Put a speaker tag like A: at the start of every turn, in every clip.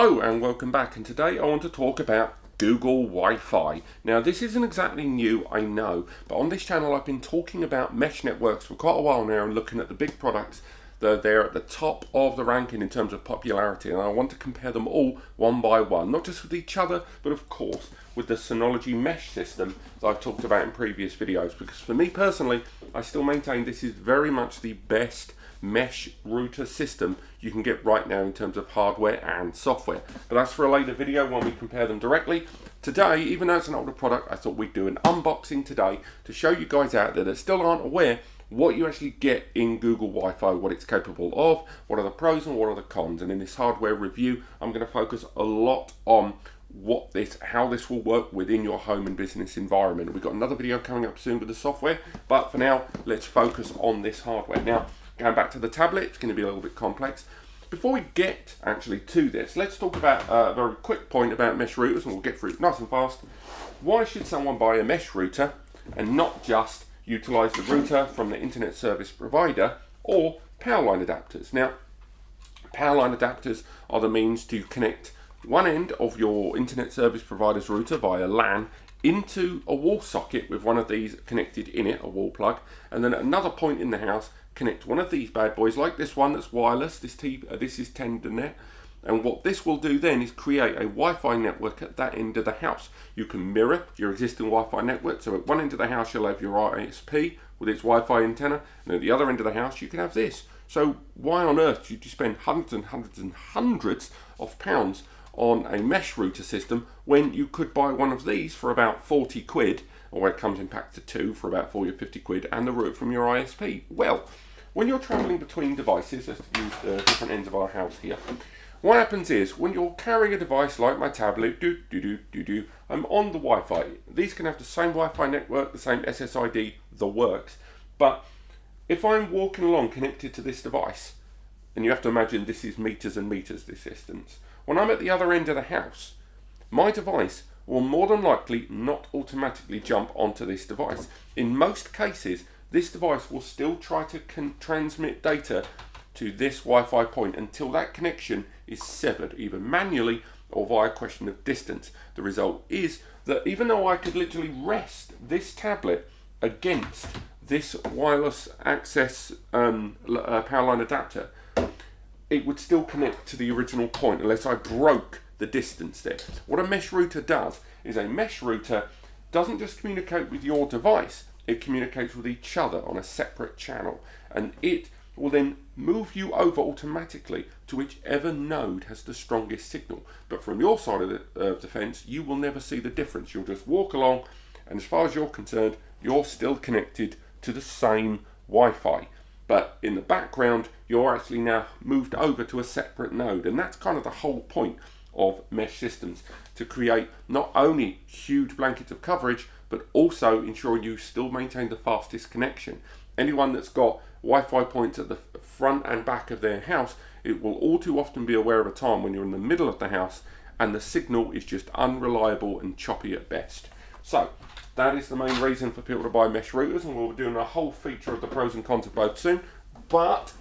A: Hello and welcome back, and today I want to talk about Google Wi-Fi. Now this isn't exactly new, I know, but on this channel I've been talking about mesh networks for quite a while now and looking at the big products that are there at the top of the ranking in terms of popularity, and I want to compare them all one by one, not just with each other, but of course with the Synology mesh system that I've talked about in previous videos, because for me personally, I still maintain this is very much the best mesh router system you can get right now in terms of hardware and software. But that's for a later video when we compare them directly. Today, even though it's an older product, I thought we'd do an unboxing today to show you guys out there that still aren't aware what you actually get in Google Wi-Fi, what it's capable of, what are the pros and what are the cons. And in this hardware review, I'm going to focus a lot on how this will work within your home and business environment. We've got another video coming up soon with the software, but for now, let's focus on this hardware. Now, going back to the tablet, it's going to be a little bit complex. Before we get actually to this, let's talk about a very quick point about mesh routers, and we'll get through it nice and fast. Why should someone buy a mesh router and not just utilize the router from the internet service provider or power line adapters? Now, power line adapters are the means to connect one end of your internet service provider's router via LAN into a wall socket with one of these connected in it, a wall plug, and then at another point in the house, connect one of these bad boys, like this one that's wireless. This is TenderNet, and what this will do then is create a Wi-Fi network at that end of the house. You can mirror your existing Wi-Fi network, so at one end of the house you'll have your ISP with its Wi-Fi antenna, and at the other end of the house you can have this. So why on earth should you spend hundreds and hundreds and hundreds of pounds on a mesh router system when you could buy one of these for about 40 quid, or it comes in packs of 2 for about 40 or 50 quid, and the route from your ISP? Well, when you're traveling between devices, let's use the different ends of our house here, what happens is when you're carrying a device like my tablet, I'm on the Wi-Fi. These can have the same Wi-Fi network, the same SSID, the works, but if I'm walking along connected to this device, and you have to imagine this is meters and meters, this distance, when I'm at the other end of the house, my device will more than likely not automatically jump onto this device. In most cases, this device will still try to transmit data to this Wi-Fi point until that connection is severed, either manually or via a question of distance. The result is that even though I could literally rest this tablet against this wireless access power line adapter, it would still connect to the original point unless I broke the distance there. What a mesh router does is a mesh router doesn't just communicate with your device, it communicates with each other on a separate channel, and it will then move you over automatically to whichever node has the strongest signal. But from your side of the fence, you will never see the difference. You'll just walk along, and as far as you're concerned, you're still connected to the same Wi-Fi. But in the background, you're actually now moved over to a separate node, and that's kind of the whole point of mesh systems, to create not only huge blankets of coverage, but also ensuring you still maintain the fastest connection. Anyone that's got Wi-Fi points at the front and back of their house, it will all too often be aware of a time when you're in the middle of the house and the signal is just unreliable and choppy at best. So that is the main reason for people to buy mesh routers, and we'll be doing a whole feature of the pros and cons of both soon. But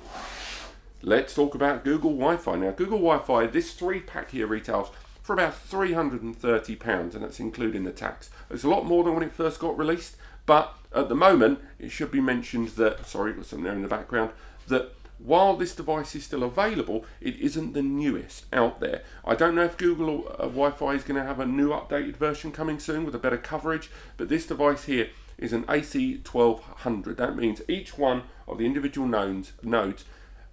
A: let's talk about Google Wi-Fi. Now, Google Wi-Fi, this 3-pack here retails for about £330, and that's including the tax. It's a lot more than when it first got released, but at the moment, it should be mentioned that, sorry, there's something there in the background, that while this device is still available, it isn't the newest out there. I don't know if Google Wi-Fi is going to have a new updated version coming soon with a better coverage, but this device here is an AC1200. That means each one of the individual nodes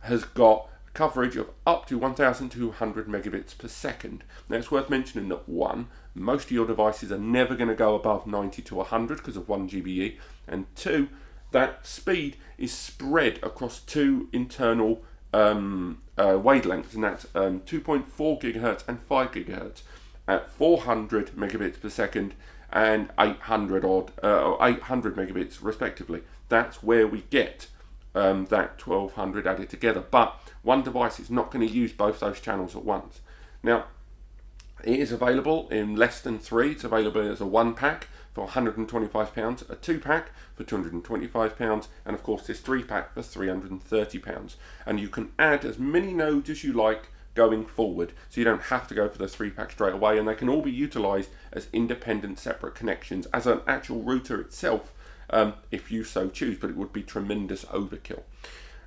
A: has got coverage of up to 1,200 megabits per second. Now it's worth mentioning that one, most of your devices are never going to go above 90 to 100 because of 1 GBE, and two, that speed is spread across two internal wavelengths, and that's 2.4 gigahertz and 5 gigahertz at 400 megabits per second and 800 megabits respectively. That's where we get that 1200 added together, but one device is not going to use both those channels at once. Now, it is available in less than 3. It's available as a 1-pack for £125, a 2-pack for £225, and of course this 3-pack for £330. And you can add as many nodes as you like going forward, so you don't have to go for the 3-pack straight away, and they can all be utilized as independent separate connections as an actual router itself, if you so choose, but it would be tremendous overkill.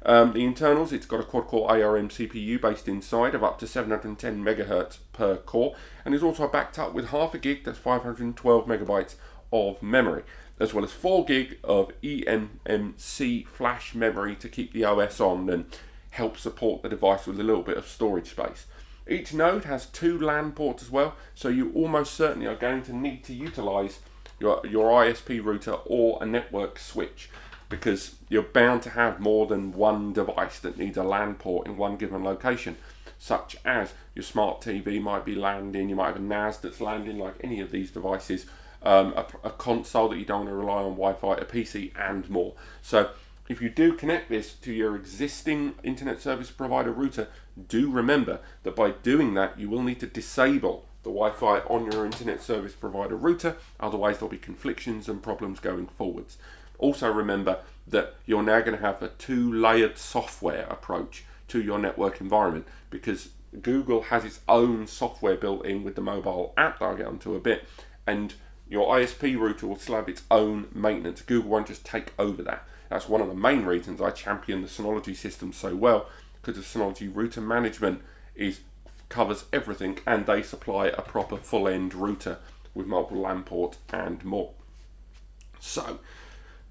A: The internals, it's got a quad-core ARM CPU based inside of up to 710 megahertz per core, and is also backed up with half a gig, that's 512 megabytes of memory, as well as 4 gig of eMMC flash memory to keep the OS on and help support the device with a little bit of storage space. Each node has 2 LAN ports as well, so you almost certainly are going to need to utilize your ISP router or a network switch, because you're bound to have more than one device that needs a LAN port in one given location, such as your smart TV might be landing, you might have a NAS that's landing like any of these devices, a console that you don't want to rely on Wi-Fi, a PC, and more. So if you do connect this to your existing internet service provider router, do remember that by doing that you will need to disable the Wi-Fi on your internet service provider router, otherwise there'll be conflictions and problems going forwards. Also remember that you're now going to have a 2-layered software approach to your network environment, because Google has its own software built in with the mobile app that I'll get onto a bit, and your ISP router will still have its own maintenance. Google won't just take over that. That's one of the main reasons I champion the Synology system so well, because the Synology router management covers everything, and they supply a proper full-end router with multiple LAN ports and more. So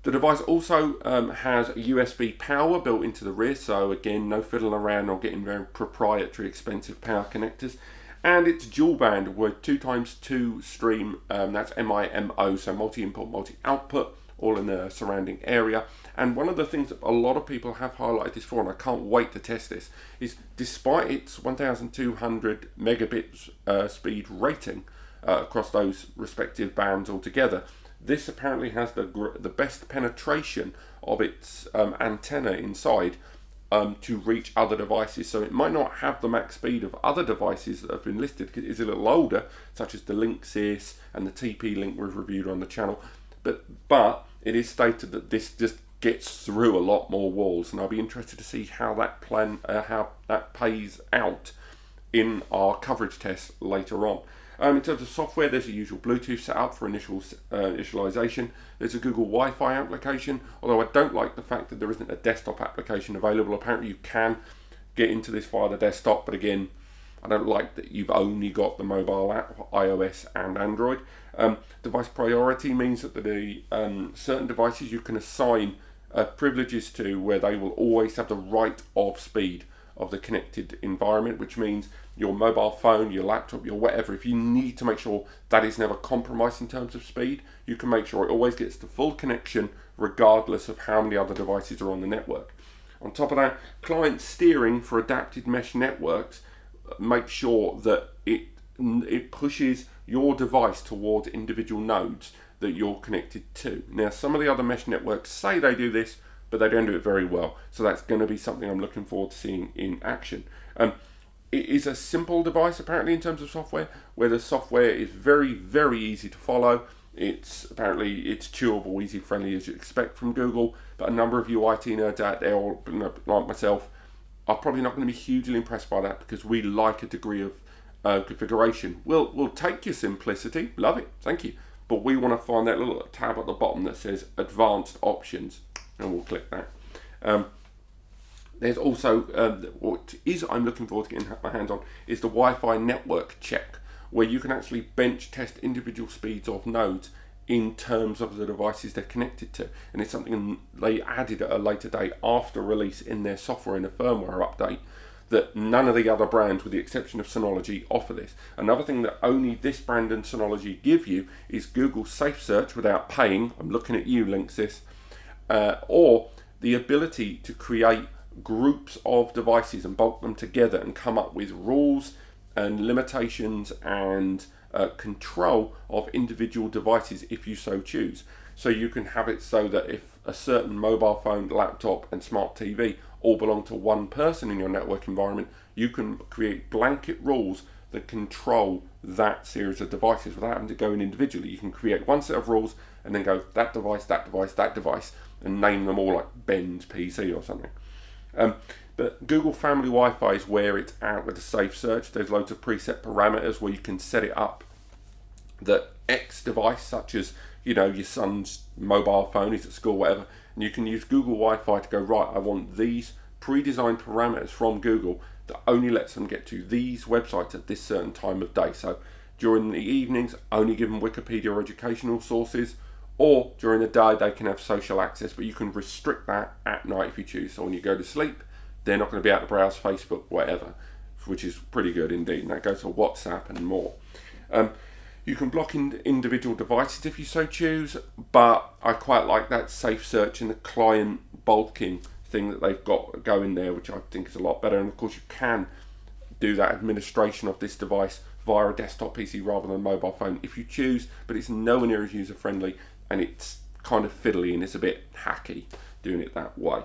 A: the device also has USB power built into the rear, so again, no fiddling around or getting very proprietary expensive power connectors. And it's dual band with 2x2 stream, that's MIMO, so multi-input, multi-output, all in the surrounding area. And one of the things that a lot of people have highlighted this for, and I can't wait to test this, is despite its 1200 megabits speed rating across those respective bands altogether, this apparently has the best penetration of its antenna inside to reach other devices. So it might not have the max speed of other devices that have been listed, because it is a little older, such as the Linksys and the TP-Link we've reviewed on the channel. But it is stated that this just gets through a lot more walls, and I'll be interested to see how that pays out in our coverage tests later on. In terms of software, there's a usual Bluetooth setup for initialization. There's a Google Wi-Fi application, although I don't like the fact that there isn't a desktop application available. Apparently you can get into this via the desktop, but again, I don't like that you've only got the mobile app, iOS and Android. Device priority means that the certain devices you can assign privileges to, where they will always have the right of speed of the connected environment, which means your mobile phone, your laptop, your whatever, if you need to make sure that is never compromised in terms of speed, you can make sure it always gets the full connection regardless of how many other devices are on the network. On top of that, client steering for adapted mesh networks make sure that it pushes your device towards individual nodes that you're connected to. Now, some of the other mesh networks say they do this, but they don't do it very well. So that's going to be something I'm looking forward to seeing in action. It is a simple device, apparently, in terms of software, where the software is very, very easy to follow. It's chewable, easy, friendly, as you expect from Google. But a number of you IT nerds out there, or like myself, are probably not going to be hugely impressed by that, because we like a degree of configuration. We'll take your simplicity, love it, thank you. But we want to find that little tab at the bottom that says Advanced Options, and we'll click that. There's also, I'm looking forward to getting my hands on, is the Wi-Fi network check, where you can actually bench test individual speeds of nodes in terms of the devices they're connected to. And it's something they added at a later date after release in their software in a firmware update, that none of the other brands, with the exception of Synology, offer this. Another thing that only this brand and Synology give you is Google Safe Search without paying. I'm looking at you, Linksys. Or the ability to create groups of devices and bulk them together and come up with rules and limitations and control of individual devices if you so choose. So you can have it so that if a certain mobile phone, laptop and smart TV all belong to one person in your network environment, you can create blanket rules that control that series of devices without having to go in individually. You can create one set of rules and then go that device, that device, that device, and name them all like Ben's PC or something. But Google Family Wi-Fi is where it's at with the safe search. There's loads of preset parameters where you can set it up that X device, such as, you know, your son's mobile phone, he's at school, whatever, and you can use Google Wi-Fi to go, right, I want these pre-designed parameters from Google that only lets them get to these websites at this certain time of day. So during the evenings, only give them Wikipedia or educational sources, or during the day they can have social access, but you can restrict that at night if you choose. So when you go to sleep, they're not going to be able to browse Facebook, whatever, which is pretty good indeed. And that goes to WhatsApp and more. You can block individual devices if you so choose, but I quite like that safe search and the client bulking thing that they've got going there, which I think is a lot better. And of course you can do that administration of this device via a desktop PC rather than a mobile phone if you choose, but it's nowhere near as user friendly, and it's kind of fiddly and it's a bit hacky doing it that way.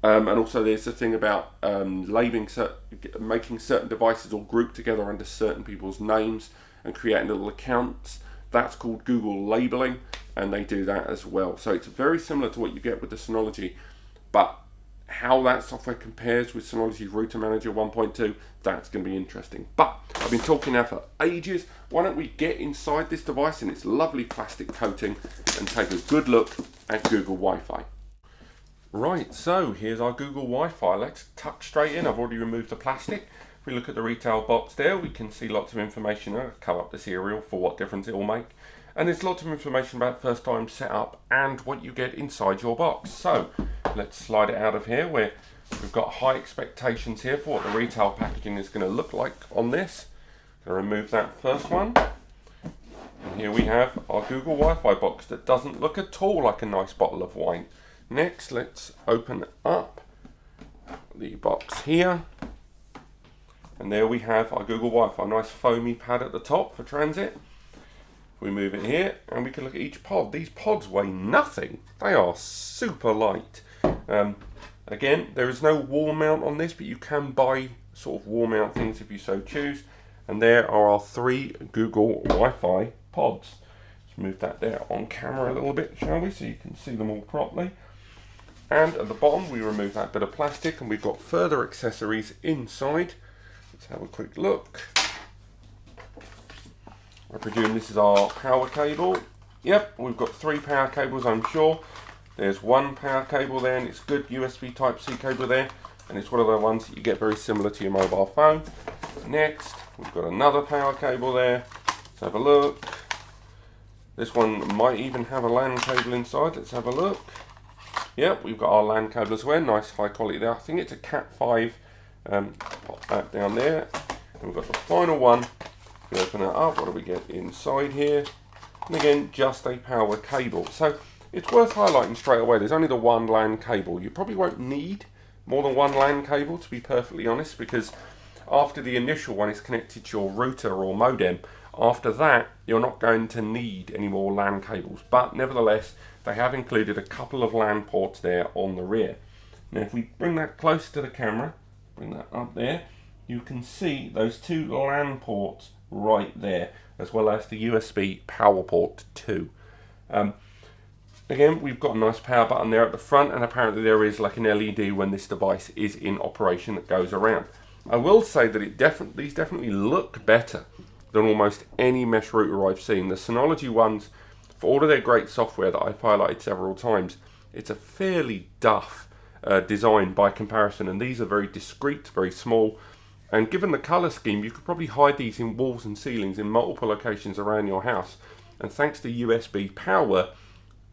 A: And also there's the thing about making certain devices all grouped together under certain people's names and creating little accounts. That's called Google labeling, and they do that as well. So it's very similar to what you get with the Synology, but how that software compares with Synology's Router Manager 1.2, that's going to be interesting. But I've been talking now for ages. Why don't we get inside this device in its lovely plastic coating and take a good look at Google Wi-Fi. Right, so here's our Google Wi-Fi. Let's tuck straight in. I've already removed the plastic. If we look at the retail box there, we can see lots of information there. Cover up the serial for what difference it will make. And there's lots of information about first time setup and what you get inside your box. So let's slide it out of here, where we've got high expectations here for what the retail packaging is going to look like on this. Going to remove that first one. And here we have our Google Wi-Fi box that doesn't look at all like a nice bottle of wine. Next, let's open up the box here. And there we have our Google Wi-Fi, nice foamy pad at the top for transit. We move it here and we can look at each pod. These pods weigh nothing. They are super light. Again, there is no wall mount on this, but you can buy sort of wall mount things if you so choose. And there are our 3 Google Wi-Fi pods. Let's move that there on camera a little bit, shall we, so you can see them all properly. And at the bottom, we remove that bit of plastic and we've got further accessories inside. Let's have a quick look. I presume this is our power cable. Yep, we've got 3 power cables, I'm sure. There's 1 power cable there, and it's good USB Type-C cable there. And it's one of the ones that you get very similar to your mobile phone. Next, we've got another power cable there. Let's have a look. This one might even have a LAN cable inside. Let's have a look. Yep, we've got our LAN cable as well. Nice high quality there. I think it's a Cat 5. Pop that down there. And we've got the final one. We open it up. What do we get inside here? And again, just a power cable. So it's worth highlighting straight away. There's only the 1 LAN cable. You probably won't need more than 1 LAN cable, to be perfectly honest, because after the initial one is connected to your router or modem, after that you're not going to need any more LAN cables. But nevertheless, they have included a couple of LAN ports there on the rear. Now if we bring that closer to the camera, bring that up there, you can see those 2 LAN ports right there, as well as the USB power port 2. Again, we've got a nice power button there at the front, and apparently there is like an LED when this device is in operation that goes around. I will say that these definitely look better than almost any mesh router I've seen. The Synology ones, for all of their great software that I've highlighted several times, it's a fairly duff design by comparison, and these are very discreet, very small, and given the colour scheme, you could probably hide these in walls and ceilings in multiple locations around your house. And thanks to USB power,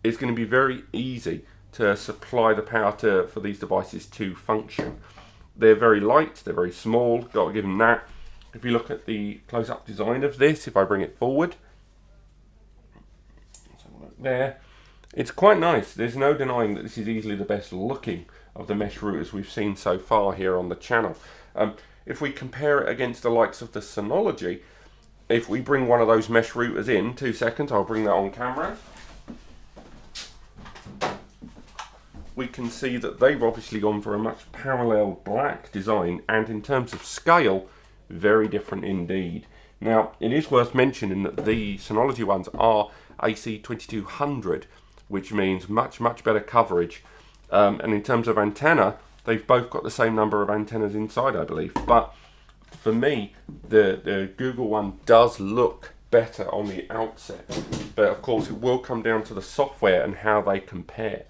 A: it's going to be very easy to supply the power for these devices to function. They're very light, they're very small, got to give them that. If you look at the close-up design of this, if I bring it forward, let's have a look there, it's quite nice. There's no denying that this is easily the best looking of the mesh routers we've seen so far here on the channel. If we compare it against the likes of the Synology, if we bring one of those mesh routers in, 2 seconds, I'll bring that on camera. We can see that they've obviously gone for a much parallel black design, and in terms of scale, very different indeed. Now, it is worth mentioning that the Synology ones are AC 2200, which means much better coverage. And in terms of antenna, They've both got the same number of antennas inside, I believe. But for me, the Google one does look better on the outset. But of course, it will come down to the software and how they compare.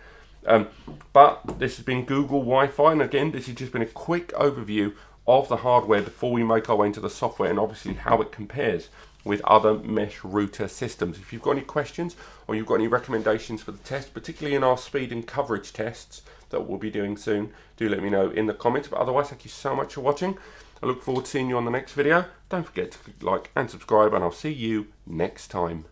A: But this has been Google Wi-Fi, and again, this has just been a quick overview of the hardware before we make our way into the software and obviously how it compares with other mesh router systems. If you've got any questions or you've got any recommendations for the test, particularly in our speed and coverage tests that we'll be doing soon, do let me know in the comments. But otherwise, thank you so much for watching. I look forward to seeing you on the next video. Don't forget to like and subscribe, and I'll see you next time.